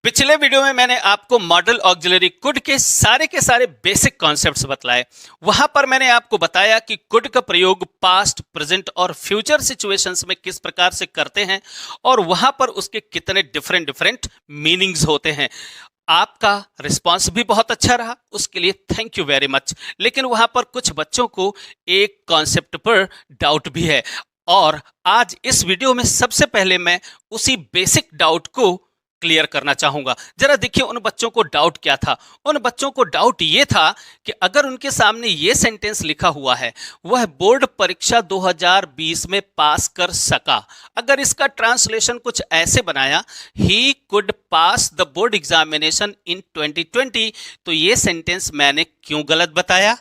पिछले वीडियो में मैंने आपको मॉडल ऑक्सिलरी कुड के सारे बेसिक कॉन्सेप्ट्स बतलाए। वहां पर मैंने आपको बताया कि कुड का प्रयोग पास्ट, प्रेजेंट और फ्यूचर सिचुएशंस में किस प्रकार से करते हैं और वहां पर उसके कितने डिफरेंट मीनिंग्स होते हैं। आपका रिस्पांस भी बहुत अच्छा रहा, उसके लिए थैंक यू वेरी मच। लेकिन वहां पर कुछ बच्चों को एक कॉन्सेप्ट पर डाउट भी है और आज इस वीडियो में सबसे पहले मैं उसी बेसिक डाउट को क्लियर करना चाहूंगा। जरा देखिए उन बच्चों को डाउट क्या था। उन बच्चों को डाउट ये था कि अगर उनके सामने ये सेंटेंस लिखा हुआ है, वह बोर्ड परीक्षा 2020 में पास कर सका, अगर इसका ट्रांसलेशन कुछ ऐसे बनाया, he could pass the board examination in 2020, तो ये सेंटेंस मैंने क्यों गलत बताया।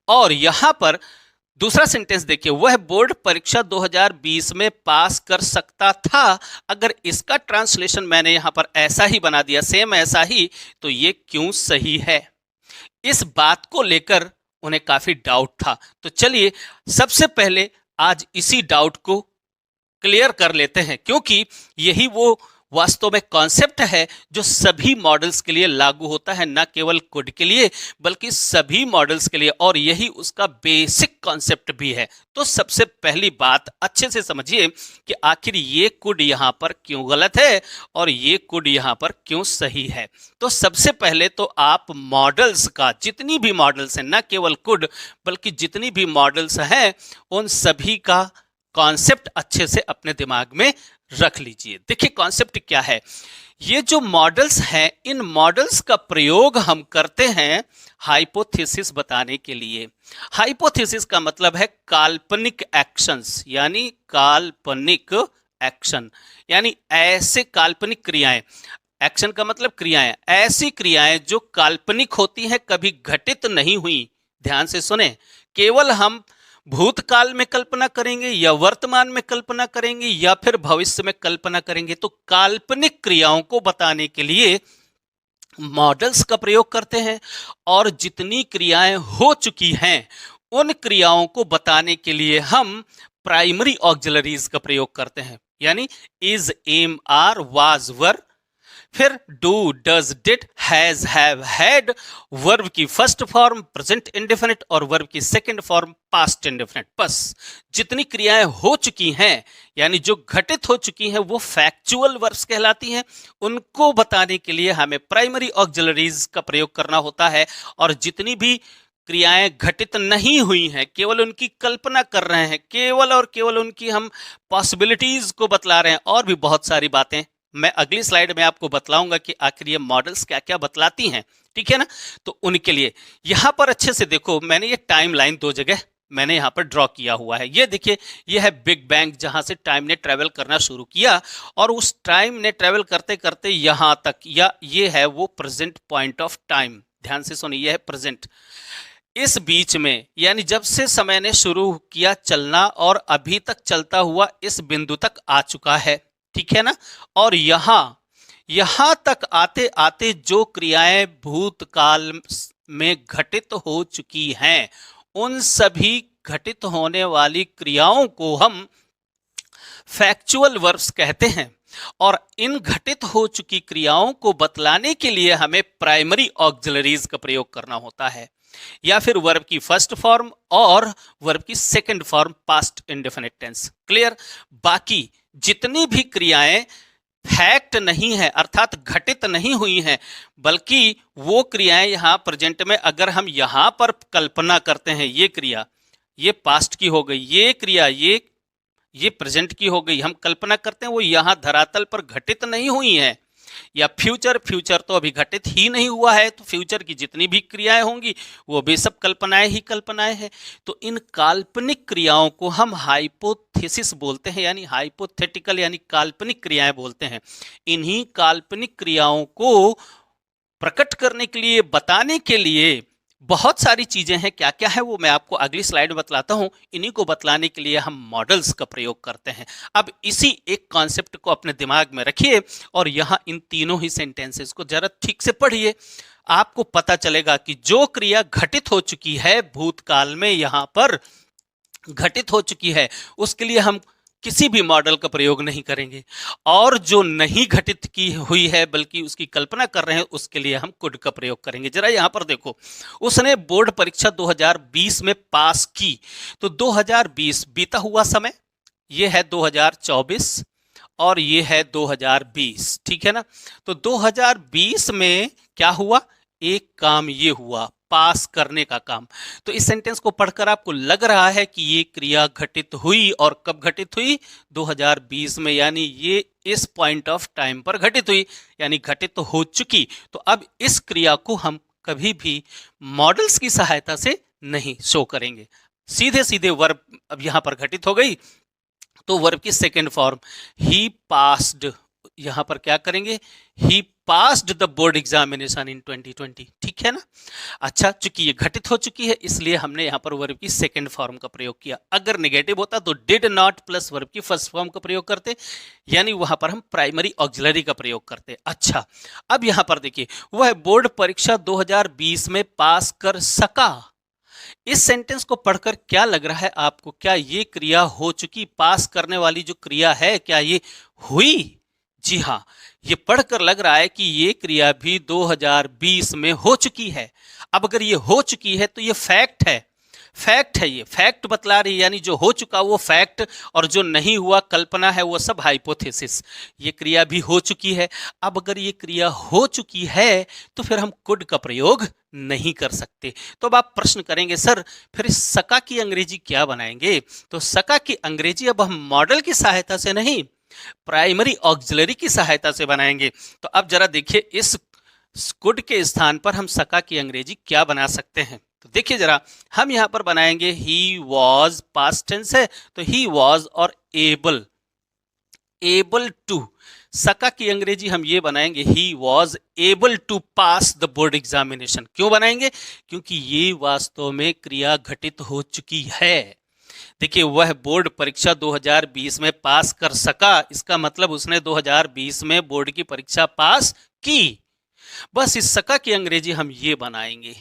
और यहां पर दूसरा सेंटेंस देखिए, वह बोर्ड परीक्षा 2020 में पास कर सकता था, अगर इसका ट्रांसलेशन मैंने यहां पर ऐसा ही बना दिया, सेम ऐसा ही, तो ये क्यों सही है। इस बात को लेकर उन्हें काफी डाउट था। तो चलिए सबसे पहले आज इसी डाउट को क्लियर कर लेते हैं, क्योंकि यही वो वास्तव में कॉन्सेप्ट है जो सभी मॉडल्स के लिए लागू होता है, न केवल कुड के लिए बल्कि सभी मॉडल्स के लिए, और यही उसका बेसिक कॉन्सेप्ट भी है। तो सबसे पहली बात अच्छे से समझिए कि आखिर ये कुड यहां पर क्यों गलत है और ये कुड यहां पर क्यों सही है। तो सबसे पहले तो आप मॉडल्स का, जितनी भी मॉडल्स हैं, न केवल कुड बल्कि जितनी भी मॉडल्स हैं, उन सभी का कॉन्सेप्ट अच्छे से अपने दिमाग में रख लीजिए। देखिए कॉन्सेप्ट क्या है। ये जो मॉडल्स हैं, इन मॉडल्स का प्रयोग हम करते हैं हाइपोथेसिस बताने के लिए। हाइपोथेसिस का मतलब है काल्पनिक एक्शंस, यानी काल्पनिक एक्शन, यानी ऐसे काल्पनिक क्रियाएं। एक्शन का मतलब क्रियाएं, ऐसी क्रियाएं जो काल्पनिक होती हैं, कभी घटित नहीं हुई। ध्यान से सुने, केवल हम भूतकाल में कल्पना करेंगे या वर्तमान में कल्पना करेंगे या फिर भविष्य में कल्पना करेंगे। तो काल्पनिक क्रियाओं को बताने के लिए मॉडल्स का प्रयोग करते हैं, और जितनी क्रियाएं हो चुकी हैं उन क्रियाओं को बताने के लिए हम प्राइमरी ऑक्सिलरीज का प्रयोग करते हैं, यानी इज, एम, आर, वाज, वर, फिर do, does, did, has, have, had, verb की फर्स्ट फॉर्म प्रेजेंट इंडेफिनिट और वर्ब की सेकंड फॉर्म पास्ट इंडेफिनिट। बस जितनी क्रियाएं हो चुकी हैं, यानी जो घटित हो चुकी हैं, वो फैक्चुअल वर्ब्स कहलाती हैं। उनको बताने के लिए हमें प्राइमरी ऑक्सिलरीज का प्रयोग करना होता है, और जितनी भी क्रियाएं घटित नहीं हुई हैं, केवल उनकी कल्पना कर रहे हैं, केवल और केवल उनकी हम पॉसिबिलिटीज को बतला रहे हैं, और भी बहुत सारी बातें मैं अगली स्लाइड में आपको बतलाऊंगा कि आखिर ये मॉडल्स क्या क्या बतलाती हैं। ठीक है ना। तो उनके लिए यहां पर अच्छे से देखो, मैंने ये टाइम लाइन दो जगह मैंने यहां पर ड्रॉ किया हुआ है। ये देखिए, ये है बिग बैंग, जहां से टाइम ने ट्रेवल करना शुरू किया, और उस टाइम ने ट्रेवल करते करते यहां तक, या ये है वो प्रेजेंट पॉइंट ऑफ टाइम। ध्यान से सुनिए, यह है प्रेजेंट। इस बीच में, यानी जब से समय ने शुरू किया चलना और अभी तक चलता हुआ इस बिंदु तक आ चुका है। ठीक है ना। और यहां तक आते आते जो क्रियाएं भूतकाल में घटित हो चुकी हैं, उन सभी घटित होने वाली क्रियाओं को हम फैक्चुअल वर्ब्स कहते हैं। और इन घटित हो चुकी क्रियाओं को बतलाने के लिए हमें प्राइमरी ऑक्सिलरीज का प्रयोग करना होता है, या फिर वर्ब की फर्स्ट फॉर्म और वर्ब की second form past indefinite tense. Clear. बाकी जितनी भी क्रियाएं फैक्ट नहीं है, अर्थात घटित नहीं हुई हैं, बल्कि वो क्रियाएं यहां प्रेजेंट में, अगर हम यहां पर कल्पना करते हैं, ये क्रिया ये पास्ट की हो गई, ये क्रिया ये प्रेजेंट की हो गई, हम कल्पना करते हैं वो यहां धरातल पर घटित नहीं हुई है। या फ्यूचर तो अभी घटित ही नहीं हुआ है, तो फ्यूचर की जितनी भी क्रियाएं होंगी वो भी सब कल्पनाएं ही कल्पनाएं हैं। तो इन काल्पनिक क्रियाओं को हम हाइपोथेसिस बोलते हैं, यानी हाइपोथेटिकल, यानी काल्पनिक क्रियाएं बोलते हैं। इन्हीं काल्पनिक क्रियाओं को प्रकट करने के लिए, बताने के लिए बहुत सारी चीजें हैं। क्या क्या है वो मैं आपको अगली स्लाइड में बतलाता हूं। इन्हीं को बतलाने के लिए हम मॉडल्स का प्रयोग करते हैं। अब इसी एक कॉन्सेप्ट को अपने दिमाग में रखिए और यहां इन तीनों ही सेंटेंसेस को जरा ठीक से पढ़िए। आपको पता चलेगा कि जो क्रिया घटित हो चुकी है भूतकाल में, यहां पर घटित हो चुकी है, उसके लिए हम किसी भी मॉडल का प्रयोग नहीं करेंगे, और जो नहीं घटित की हुई है बल्कि उसकी कल्पना कर रहे हैं उसके लिए हम कुड का प्रयोग करेंगे। जरा यहां पर देखो, उसने बोर्ड परीक्षा 2020 में पास की, तो 2020 बीता हुआ समय, ये है 2024 और ये है 2020, ठीक है ना। तो 2020 में क्या हुआ, एक काम ये हुआ, पास करने का काम। तो इस सेंटेंस को पढ़कर आपको लग रहा है कि ये क्रिया घटित हुई, और कब घटित हुई, 2020 में, यानी ये इस पॉइंट ऑफ टाइम पर घटित हुई, यानी घटित हो चुकी। तो अब इस क्रिया को हम कभी भी मॉडल्स की सहायता से नहीं शो करेंगे, सीधे सीधे वर्ब अब यहां पर घटित हो गई, तो वर्ब की सेकेंड फॉर्म ही पास्ड, यहां पर क्या करेंगे, he passed the board examination in 2020, ठीक है ना। अच्छा, चूंकि ये घटित हो चुकी है इसलिए हमने यहां पर वर्ब की सेकंड फॉर्म का प्रयोग किया। अगर नेगेटिव होता तो डिड नॉट प्लस वर्ब की फर्स्ट फॉर्म का प्रयोग करते, यानी वहां पर हम प्राइमरी ऑक्सिलरी का प्रयोग करते। अच्छा, अब यहां पर देखिए, वह बोर्ड परीक्षा 2020 में पास कर सका। इस सेंटेंस को पढ़कर क्या लग रहा है आपको, क्या ये क्रिया हो चुकी, पास करने वाली जो क्रिया है क्या ये हुई? जी हाँ, ये पढ़कर लग रहा है कि ये क्रिया भी 2020 में हो चुकी है। अब अगर ये हो चुकी है तो ये फैक्ट है, फैक्ट है, ये फैक्ट बतला रही है, यानी जो हो चुका वो फैक्ट और जो नहीं हुआ कल्पना है वो सब हाइपोथेसिस। ये क्रिया भी हो चुकी है। अब अगर ये क्रिया हो चुकी है तो फिर हम कुड का प्रयोग नहीं कर सकते। तो अब आप प्रश्न करेंगे, सर फिर इस सका की अंग्रेजी क्या बनाएंगे? तो सका की अंग्रेजी अब हम मॉडल की सहायता से नहीं, प्राइमरी ऑक्सिलरी की सहायता से बनाएंगे। तो अब जरा देखिए, इस कुड के स्थान पर हम सका की अंग्रेजी क्या बना सकते हैं। तो देखिए जरा, हम यहां पर बनाएंगे ही वॉज, पास्ट टेंस है तो ही वॉज और एबल, एबल टू। सका की अंग्रेजी हम ये बनाएंगे he was able to pass the board examination. क्यों बनाएंगे? क्योंकि ये वास्तव में क्रिया घटित हो चुकी है। देखिए, वह बोर्ड परीक्षा 2020 में पास कर सका, इसका मतलब उसने 2020 में बोर्ड की परीक्षा पास की। बस इस सका की अंग्रेजी हम ये बनाएंगे,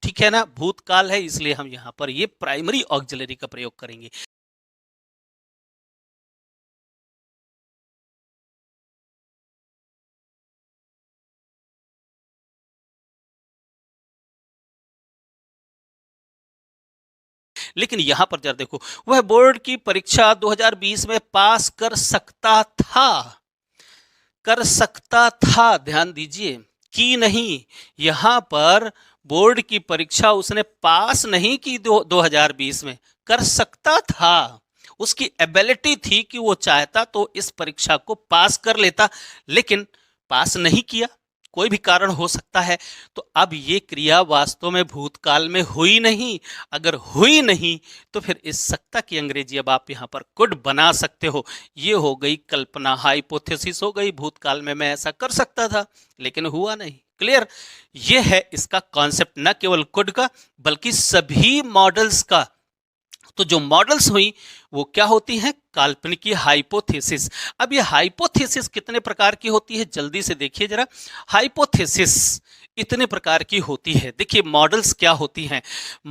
ठीक है ना। भूतकाल है इसलिए हम यहां पर ये प्राइमरी ऑक्सिलरी का प्रयोग करेंगे। लेकिन यहां पर जरा देखो, वह बोर्ड की परीक्षा 2020 में पास कर सकता था, कर सकता था, ध्यान दीजिए, की नहीं। यहां पर बोर्ड की परीक्षा उसने पास नहीं की 2020 में, कर सकता था। उसकी एबिलिटी थी कि वो चाहता तो इस परीक्षा को पास कर लेता, लेकिन पास नहीं किया, कोई भी कारण हो सकता है। तो अब ये क्रिया वास्तव में भूतकाल में हुई नहीं। अगर हुई नहीं तो फिर इस सकता की अंग्रेजी अब आप यहां पर कुड बना सकते हो। ये हो गई कल्पना, हाइपोथेसिस हो गई, भूतकाल में मैं ऐसा कर सकता था लेकिन हुआ नहीं। क्लियर? ये है इसका कॉन्सेप्ट, न केवल कुड का बल्कि सभी मॉडल्स का। तो जो मॉडल्स हुई वो क्या होती हैं? काल्पनिक की हाइपोथेसिस। अब ये हाइपोथेसिस कितने प्रकार की होती है जल्दी से देखिए जरा। हाइपोथेसिस इतने प्रकार की होती है। देखिए मॉडल्स क्या होती हैं।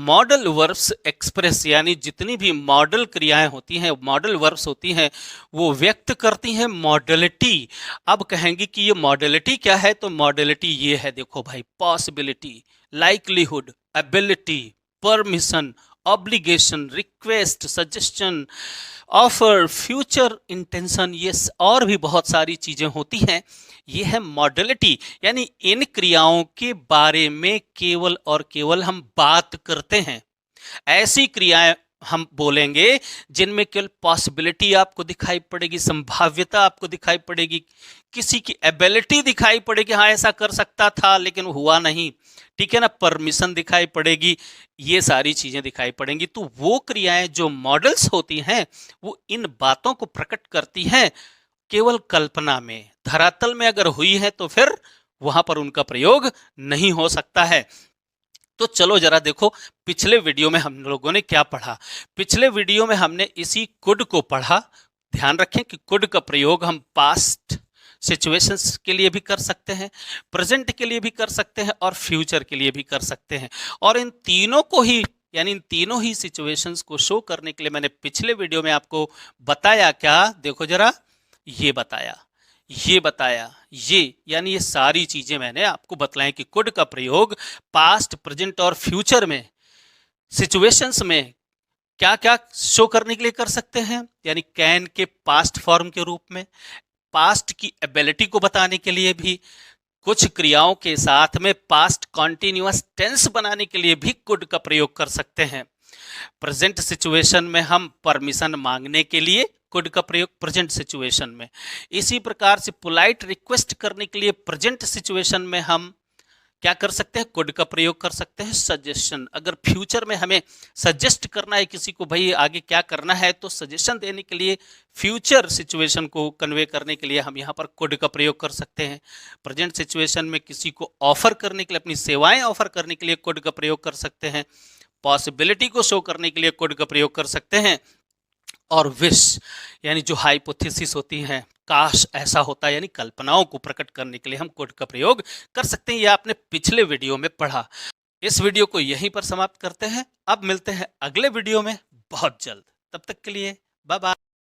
मॉडल वर्ब्स एक्सप्रेस, यानी जितनी भी मॉडल क्रियाएं होती हैं, मॉडल वर्ब्स होती हैं, वो व्यक्त करती हैं मॉडलिटी। अब कहेंगे कि ये मॉडलिटी क्या है, तो मॉडलिटी ये है, देखो भाई, possibility, likelihood, ability, permission, obligation, request, suggestion, offer, future intention, ये और भी बहुत सारी चीजें होती हैं। ये है मॉडलिटी, यानी इन क्रियाओं के बारे में केवल और केवल हम बात करते हैं। ऐसी क्रियाएं हम बोलेंगे जिनमें केवल पॉसिबिलिटी आपको दिखाई पड़ेगी, संभाव्यता आपको दिखाई पड़ेगी, किसी की एबिलिटी दिखाई पड़ेगी, हाँ ऐसा कर सकता था लेकिन हुआ नहीं, ठीक है ना, परमिशन दिखाई पड़ेगी, ये सारी चीजें दिखाई पड़ेंगी। तो वो क्रियाएं जो मॉडल्स होती हैं वो इन बातों को प्रकट करती हैं केवल कल्पना में। धरातल में अगर हुई है तो फिर वहां पर उनका प्रयोग नहीं हो सकता है। तो चलो जरा देखो, पिछले वीडियो में हम लोगों ने क्या पढ़ा। पिछले वीडियो में हमने इसी कुड को पढ़ा। ध्यान रखें कि कुड का प्रयोग हम पास्ट सिचुएशंस के लिए भी कर सकते हैं, प्रेजेंट के लिए भी कर सकते हैं और फ्यूचर के लिए भी कर सकते हैं। और इन तीनों को ही यानी इन तीनों ही सिचुएशंस को शो करने के लिए मैंने पिछले वीडियो में आपको बताया क्या, देखो जरा, ये बताया, ये बताया, यानी ये सारी चीजें मैंने आपको बतलाई कि कुड का प्रयोग पास्ट, प्रेजेंट और फ्यूचर में सिचुएशंस में क्या क्या शो करने के लिए कर सकते हैं। यानी कैन के पास्ट फॉर्म के रूप में, पास्ट की एबिलिटी को बताने के लिए भी, कुछ क्रियाओं के साथ में पास्ट कॉन्टिन्यूअस टेंस बनाने के लिए भी कुड का प्रयोग कर सकते हैं। प्रेजेंट सिचुएशन में हम परमिशन मांगने के लिए कुड का प्रयोग प्रेजेंट सिचुएशन में, इसी प्रकार से पोलाइट रिक्वेस्ट करने के लिए प्रेजेंट सिचुएशन में हम क्या कर सकते हैं, कुड का प्रयोग कर सकते हैं। सजेशन, अगर फ्यूचर में हमें सजेस्ट करना है किसी को, भाई आगे क्या करना है, तो सजेशन देने के लिए, फ्यूचर सिचुएशन को कन्वे करने के लिए हम यहाँ पर कुड का प्रयोग कर सकते हैं। प्रेजेंट सिचुएशन में किसी को ऑफर करने के लिए, अपनी सेवाएं ऑफर करने के लिए कुड का प्रयोग कर सकते हैं। पॉसिबिलिटी को शो करने के लिए कुड का प्रयोग कर सकते हैं। और विश, यानी जो हाइपोथेसिस होती हैं, काश ऐसा होता, यानी कल्पनाओं को प्रकट करने के लिए हम कुड का प्रयोग कर सकते हैं। यह आपने पिछले वीडियो में पढ़ा। इस वीडियो को यहीं पर समाप्त करते हैं। अब मिलते हैं अगले वीडियो में बहुत जल्द। तब तक के लिए बाय बाय।